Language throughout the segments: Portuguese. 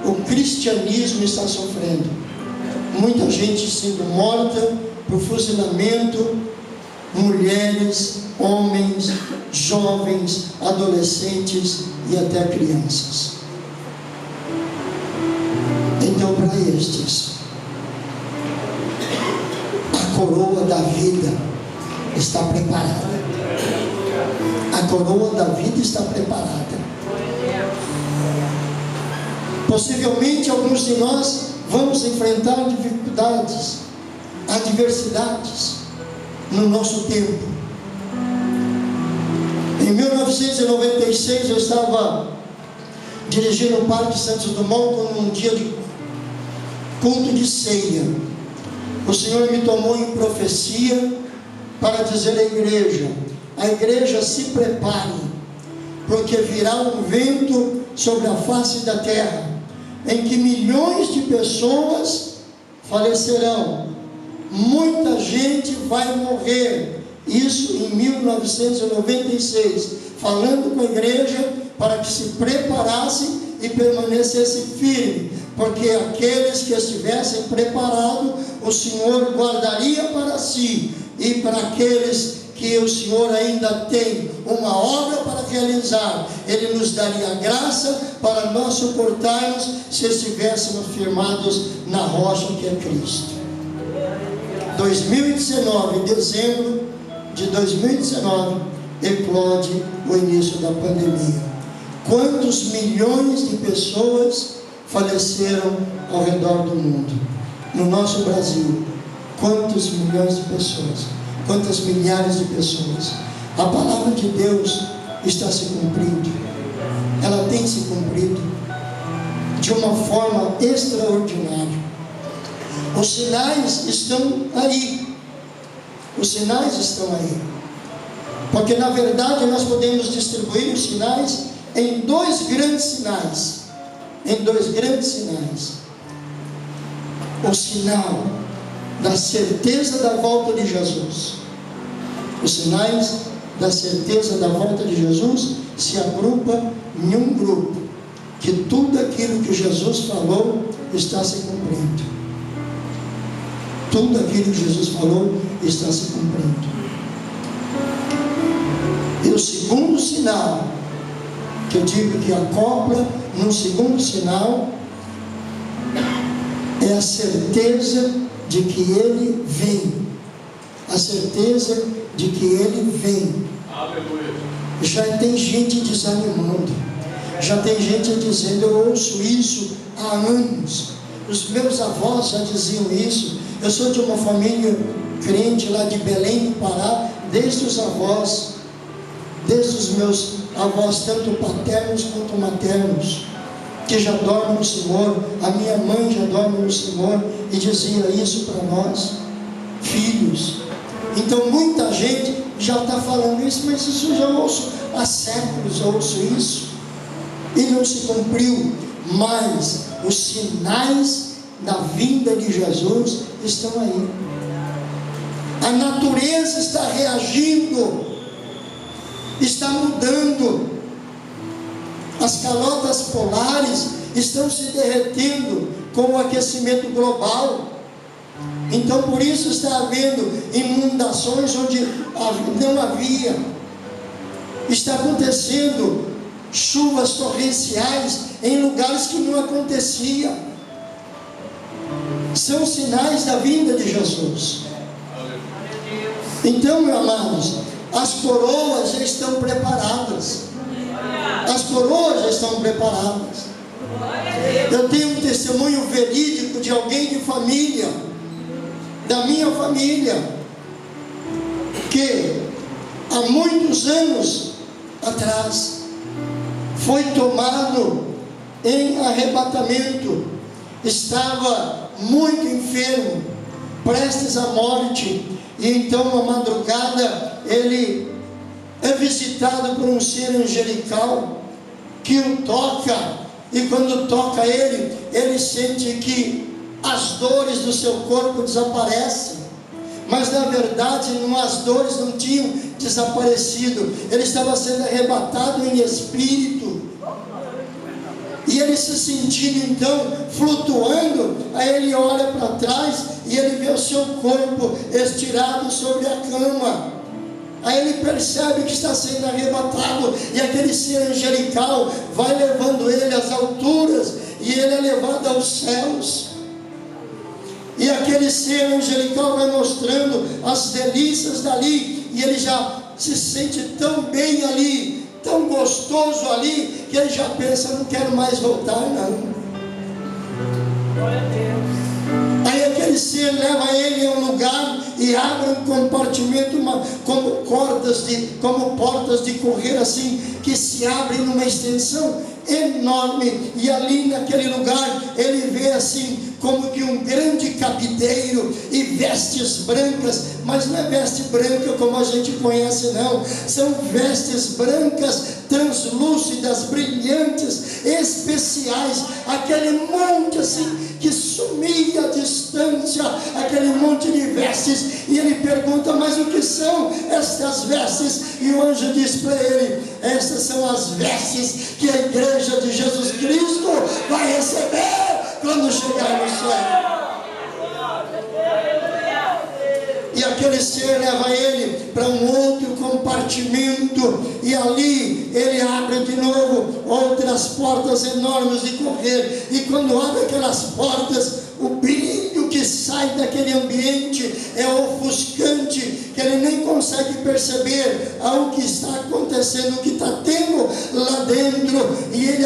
o cristianismo está sofrendo. Muita gente sendo morta por fuzilamento, mulheres, homens, jovens, adolescentes e até crianças. Então, para estes, a coroa da vida está preparada. A coroa da vida está preparada. Possivelmente alguns de nós vamos enfrentar dificuldades, adversidades no nosso tempo. Em 1996 eu estava dirigindo o Parque Santos Dumont num dia de culto de ceia. O Senhor me tomou em profecia para dizer à igreja: a igreja se prepare, porque virá um vento sobre a face da terra, em que milhões de pessoas falecerão, muita gente vai morrer. Isso em 1996, falando com a igreja para que se preparasse e permanecesse firme, porque aqueles que estivessem preparados, o Senhor guardaria para si, e para aqueles que o Senhor ainda tem uma obra para realizar, Ele nos daria graça para nós suportarmos, se estivéssemos firmados na rocha que é Cristo. 2019, dezembro de 2019, eclode o início da pandemia. Quantos milhões de pessoas faleceram ao redor do mundo? No nosso Brasil, quantos milhões de pessoas? Quantas milhares de pessoas? A palavra de Deus está se cumprindo. Ela tem se cumprido de uma forma extraordinária. Os sinais estão aí. Os sinais estão aí. Porque na verdade nós podemos distribuir os sinais em dois grandes sinais. Em dois grandes sinais. O sinal da certeza da volta de Jesus. Os sinais da certeza da volta de Jesus se agrupam em um grupo, que tudo aquilo que Jesus falou está se cumprindo. Tudo aquilo que Jesus falou está se cumprindo. E o segundo sinal, que eu digo que acopla no segundo sinal, é a certeza de que Ele vem. A certeza de que Ele vem. Aleluia. Já tem gente desanimando. Já tem gente dizendo: eu ouço isso há anos. Os meus avós já diziam isso. Eu sou de uma família crente lá de Belém do Pará, desde os avós, desde os meus avós, tanto paternos quanto maternos, que já dormem no Senhor. A minha mãe já dorme no Senhor e dizia isso para nós, filhos. Então muita gente já está falando isso, mas isso eu já ouço há séculos, eu ouço isso e não se cumpriu. Mas os sinais da vinda de Jesus estão aí. A natureza está reagindo, está mudando. As calotas polares estão se derretendo com o aquecimento global. Então por isso está havendo inundações onde não havia. Está acontecendo chuvas torrenciais em lugares que não acontecia. São sinais da vinda de Jesus. Então, meus amados, as coroas já estão preparadas. As coroas já estão preparadas. Eu tenho um testemunho verídico de alguém de família, da minha família, que há muitos anos atrás foi tomado em arrebatamento, estava muito enfermo, prestes à morte, e então na madrugada ele é visitado por um ser angelical que o toca, e quando toca ele, ele sente que as dores do seu corpo desaparecem, mas na verdade as dores não tinham desaparecido, ele estava sendo arrebatado em espírito. E ele se sentindo então flutuando, aí ele olha para trás e ele vê o seu corpo estirado sobre a cama. Aí ele percebe que está sendo arrebatado, e aquele ser angelical vai levando ele às alturas, e ele é levado aos céus. E aquele ser angelical vai mostrando as delícias dali, e ele já se sente tão bem ali, tão gostoso ali, que ele já pensa: não quero mais voltar não. Glória a Deus. Aí aquele ser leva ele a um lugar e abre um compartimento, como portas de correr assim, que se abrem numa extensão enorme, e ali naquele lugar ele vê assim como que um grande capiteiro e vestes brancas, mas não é veste branca como a gente conhece não, são vestes brancas, translúcidas, brilhantes, especiais, aquele monte assim que sumia à distância, aquele monte de vestes, e ele pergunta: mas o que são estas vestes? E o anjo diz para ele: estas são as vestes que a igreja de Jesus Cristo vai receber quando chegar no céu. E aquele ser leva ele para um outro compartimento, e ali ele abre de novo outras portas enormes de correr, e quando abre aquelas portas, o brilho que sai daquele ambiente é ofuscante, que ele nem consegue perceber o que está acontecendo, o que está tendo lá dentro, e ele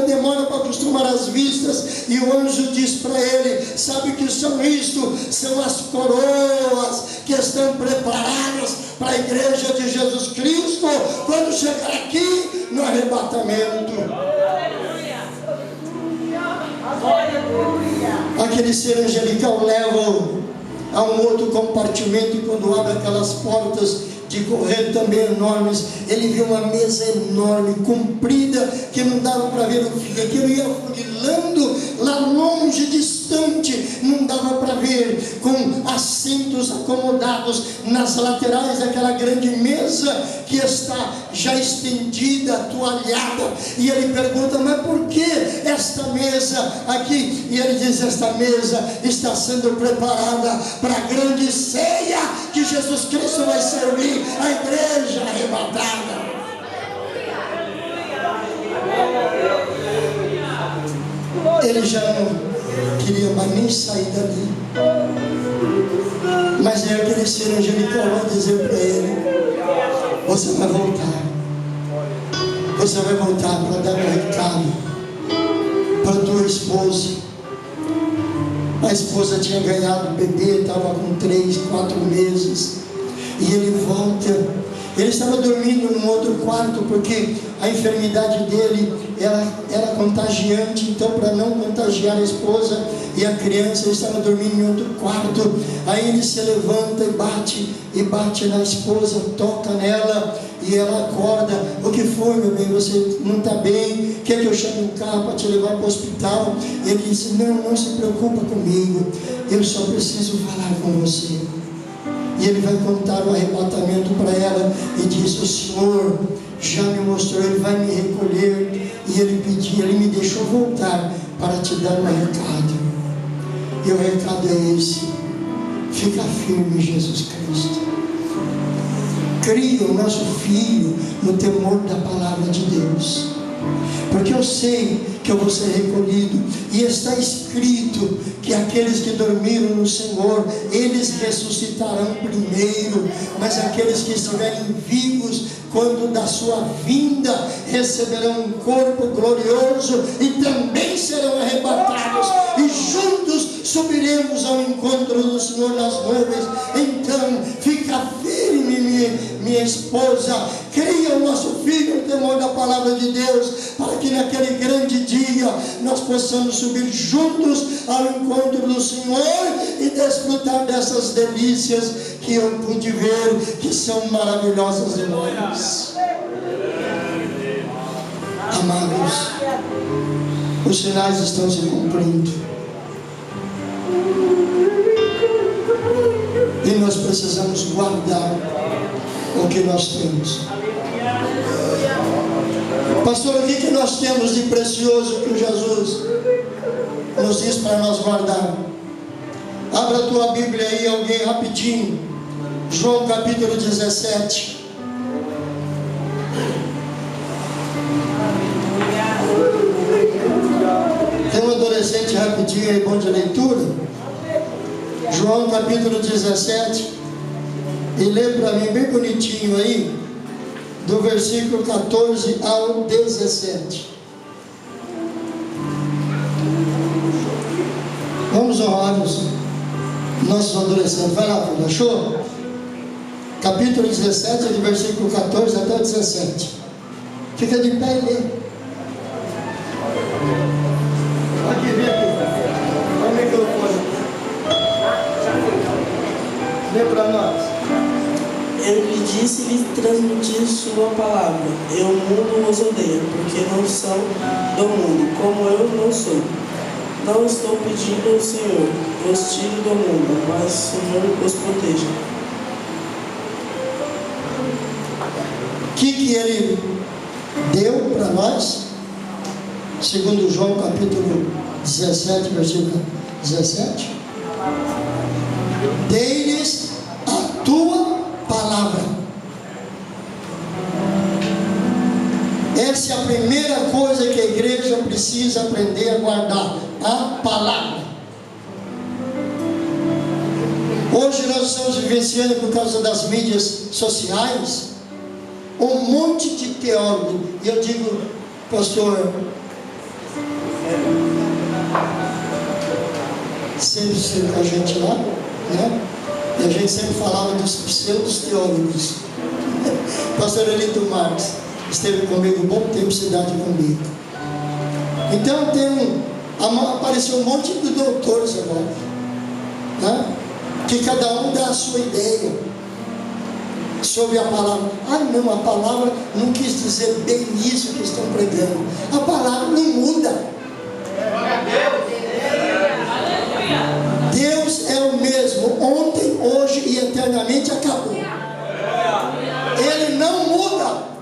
demora para acostumar as vistas, e o anjo diz para ele: sabe o que são isto? São as coroas que estão preparadas para a igreja de Jesus Cristo quando chegar aqui no arrebatamento. Aquele ser angelical leva-o a um outro compartimento, e quando abre aquelas portas de correr também enormes, ele viu uma mesa enorme, comprida, que não dava para ver o fim, aquilo ia funilando lá longe, distante, não dava para ver, com assentos acomodados nas laterais daquela grande mesa que está já estendida, toalhada, e ele pergunta: mas por que esta mesa aqui? E ele diz: esta mesa está sendo preparada para a grande ceia que Jesus Cristo vai servir a igreja arrebatada. Ele já não queria mais nem sair dali, mas é aquele ser angelical vai dizer para ele: você vai voltar, você vai voltar para dar um recado para tua esposa. A esposa tinha ganhado o bebê, estava com 3, 4 meses, e ele volta. Ele estava dormindo num outro quarto, porque a enfermidade dele era contagiante. Então, para não contagiar a esposa e a criança, ele estava dormindo em outro quarto. Aí ele se levanta e bate na esposa, toca nela, e ela acorda. O que foi, meu bem? Você não está bem? Quer que eu chame um carro para te levar para o hospital? Ele disse: não se preocupa comigo, eu só preciso falar com você. E ele vai contar o arrebatamento para ela, e diz: o Senhor já me mostrou, ele vai me recolher, e ele me deixou voltar para te dar um recado, e o recado é esse: fica firme em Jesus Cristo, cria o nosso filho no temor da palavra de Deus, porque eu sei que eu vou ser recolhido, e está escrito que aqueles que dormiram no Senhor, eles ressuscitarão primeiro, mas aqueles que estiverem vivos quando da sua vinda, receberão um corpo glorioso e também serão arrebatados, e juntos subiremos ao encontro do Senhor nas nuvens. Então fica firme, minha esposa, cria o nosso filho no temor da palavra de Deus, para que naquele grande dia nós possamos subir juntos ao encontro do Senhor e desfrutar dessas delícias que eu pude ver, que são maravilhosas demais. Amados, os sinais estão se cumprindo, e nós precisamos guardar o que nós temos. Pastor, o que nós temos de precioso que Jesus nos diz para nós guardar? Abra a tua Bíblia aí, alguém, rapidinho. João capítulo 17. Tem um adolescente rapidinho aí, bom de leitura. João capítulo 17. E lê para mim bem bonitinho aí, do versículo 14 ao 17. Vamos honrar os nossos adolescentes. Vai lá, filho, achou? Capítulo 17, do versículo 14 até o 17. Fica de pé e lê. Aqui, vem aqui. Olha o microfone. Lê para nós. Eu lhe disse lhe transmitir sua palavra. E o mundo os odeia, porque não são do mundo, como eu não sou. Não estou pedindo ao Senhor, os tire do mundo, mas o Senhor os proteja. O que ele deu para nós? Segundo João capítulo 17, versículo 17. Dei-lhes a tua palavra. Essa é a primeira coisa que a igreja precisa aprender a guardar, a palavra. Hoje nós estamos vivenciando, por causa das mídias sociais, um monte de teólogo. E eu digo, pastor, sempre esteve com a gente lá, né? E a gente sempre falava dos pseudos teólogos. Pastor Elito Marques esteve comigo um bom tempo, cidade comigo. Então apareceu um monte de doutores agora, né? Que cada um dá a sua ideia sobre a palavra. Ah não, a palavra não quis dizer bem isso que estão pregando. A palavra não muda. Deus é o mesmo ontem, hoje e eternamente. Acabou. Ele não muda.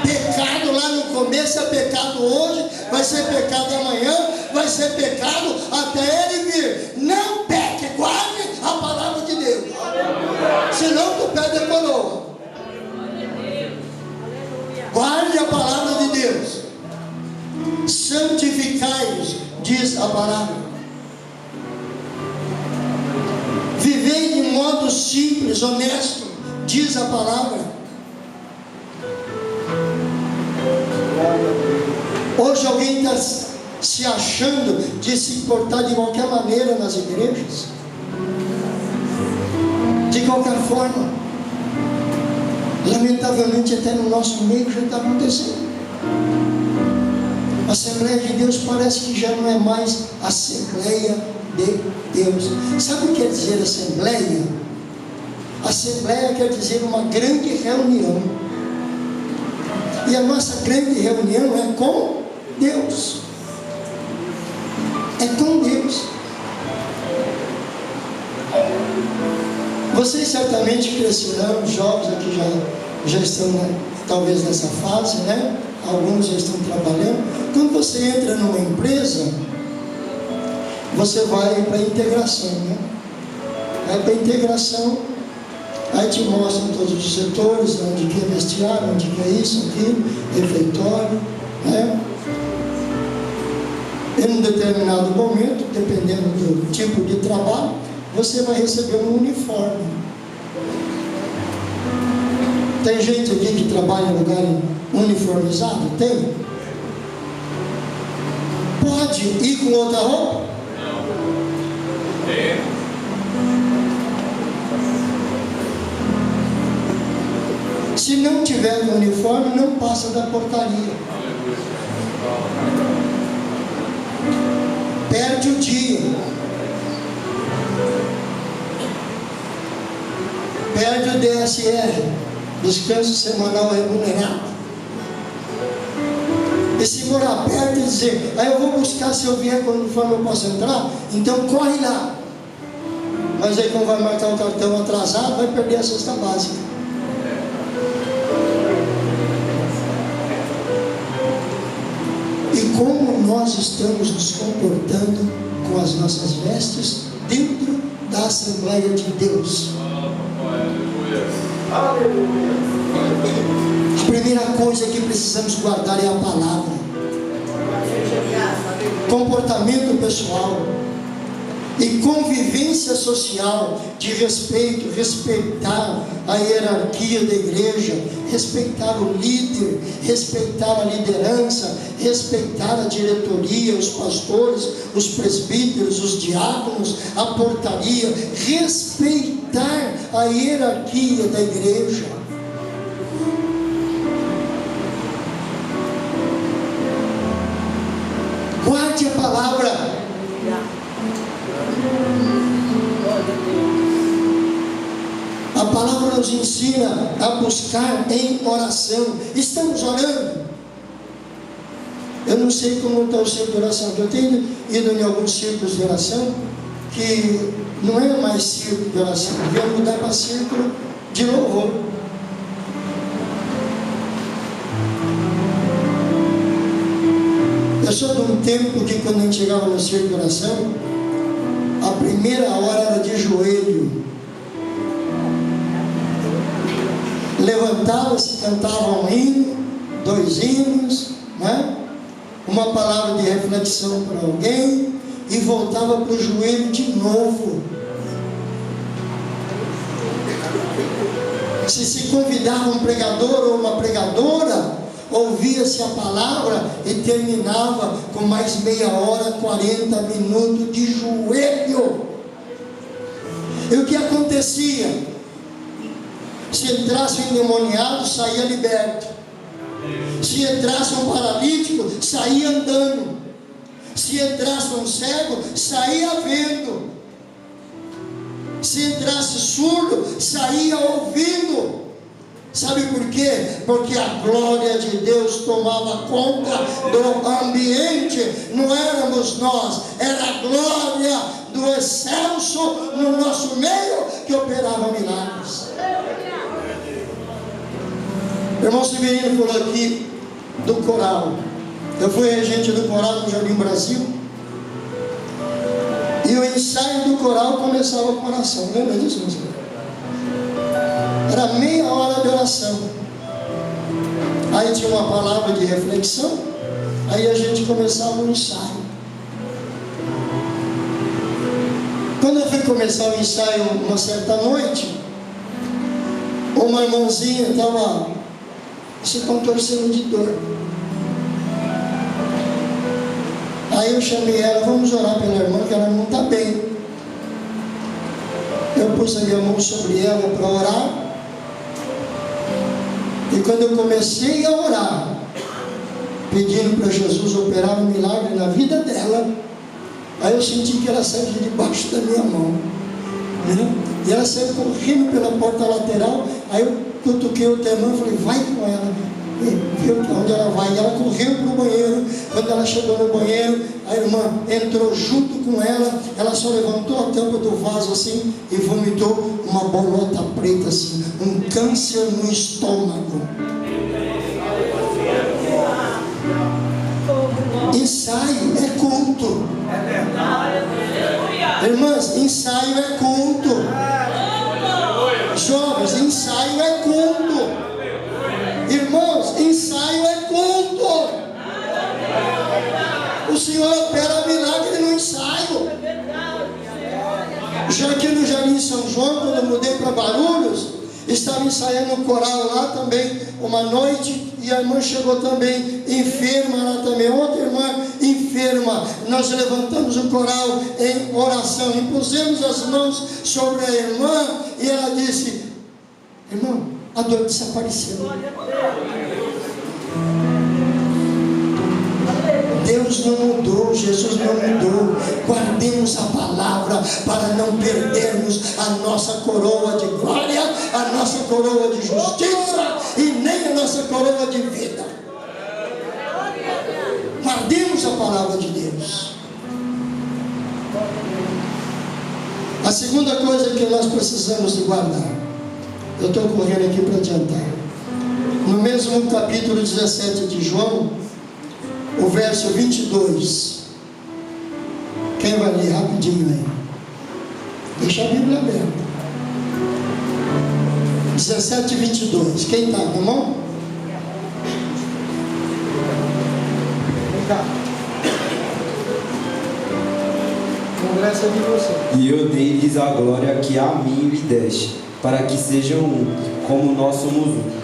Pecado lá no começo é pecado hoje, vai ser pecado amanhã, vai ser pecado até ele vir. Não peque, guarde a palavra de Deus, senão tu perde a coroa. Guarde a palavra de Deus. Santificai-vos, diz a palavra. Vivei de modo simples, honesto, diz a palavra. Hoje alguém está se achando de se portar de qualquer maneira nas igrejas, de qualquer forma. Lamentavelmente até no nosso meio já está acontecendo. A Assembleia de Deus parece que já não é mais Assembleia de Deus. Sabe o que quer dizer Assembleia? Assembleia quer dizer uma grande reunião. E a nossa grande reunião é com Deus. É com Deus. Vocês certamente crescerão, os jovens aqui já estão, né, talvez nessa fase, né? Alguns já estão trabalhando. Quando você entra numa empresa, você vai para a integração, né? Vai para a integração, aí te mostram todos os setores, onde que é vestiário, onde que é isso, aquilo, refeitório, né? Em um determinado momento, dependendo do tipo de trabalho, você vai receber um uniforme. Tem gente aqui que trabalha em lugar uniformizado? Tem? Pode ir com outra roupa? Não. Tem. Se não tiver uniforme, não passa da portaria. Perde o dia. Perde o DSR, descanso semanal remunerado. E se morar perto e dizer, aí eu vou buscar, se eu vier com uniforme eu posso entrar, então corre lá. Mas aí quando vai marcar o cartão atrasado, vai perder a cesta básica. nós estamos nos comportando com as nossas vestes dentro da Assembleia de Deus. A primeira coisa que precisamos guardar é a palavra. Comportamento pessoal e convivência social de respeito, respeitar a hierarquia da igreja, respeitar o líder, respeitar a liderança, respeitar a diretoria, os pastores, os presbíteros, os diáconos, a portaria, respeitar a hierarquia da igreja. Guarde a palavra. A palavra nos ensina a buscar em oração. Estamos orando. Eu não sei como está o círculo de oração. Eu tenho ido em alguns círculos de oração que não é mais círculo de oração, devia mudar para círculo de louvor. Eu sou de um tempo que quando a gente chegava no círculo de oração, a primeira hora era de joelho. Levantava-se, cantava um hino, 2 hinos, né? Uma palavra de reflexão para alguém e voltava para o joelho de novo. Se convidava um pregador ou uma pregadora, ouvia-se a palavra e terminava com mais meia hora, 40 minutos de joelho. E o que acontecia? Se entrasse um endemoniado, saía liberto. Se entrasse um paralítico, saía andando. Se entrasse um cego, saía vendo. Se entrasse surdo, saía ouvindo. Sabe por quê? Porque a glória de Deus tomava conta do ambiente. Não éramos nós, era a glória do excelso no nosso meio que operava milagres. O irmão Severino falou aqui do coral. Eu fui regente do coral no Jardim Brasil. E o ensaio do coral começava com oração. Lembra disso, meu senhor? Era meia hora de oração. Aí tinha uma palavra de reflexão. Aí a gente começava o ensaio. Quando eu fui começar o ensaio uma certa noite, uma irmãzinha estava se contorcendo de dor. Aí eu chamei ela, vamos orar pela irmã, que ela não está bem. Eu pus a minha mão sobre ela para orar. E quando eu comecei a orar, pedindo para Jesus operar um milagre na vida dela, aí eu senti que ela saiu de debaixo da minha mão, né? E ela saiu correndo pela porta lateral. Aí eu cutuquei o irmã e falei, vai com ela. E viu onde ela vai. E ela correu para o banheiro. Quando ela chegou no banheiro, a irmã entrou junto com ela. Ela só levantou a tampa do vaso assim e vomitou uma bolota preta assim, um câncer no estômago. Ensaio é culto. Irmãs, ensaio é culto. Jovens, ensaio é culto. Irmãos, ensaio é culto. O Senhor opera milagre no ensaio. Já aqui no Jardim São João, quando eu mudei para Guarulhos, estava ensaiando um coral lá também, uma noite, e a irmã chegou também enferma lá também, outra irmã enferma. Nós levantamos o coral em oração, impusemos as mãos sobre a irmã, e ela disse, irmão, a dor desapareceu. Deus não mudou, Jesus não mudou. Guardemos a palavra para não perdermos a nossa coroa de glória, a nossa coroa de justiça e nem a nossa coroa de vida. Guardemos a palavra de Deus. A segunda coisa que nós precisamos de guardar, eu estou correndo aqui para adiantar. No mesmo capítulo 17 de João, o verso 22. Quem vai ler rapidinho aí? Deixa a Bíblia aberta. 17 e 22. Quem está com a mão? Vem cá. Conversa de você. E eu dei-lhes a glória que a mim me deste, para que sejam um, como nós somos um.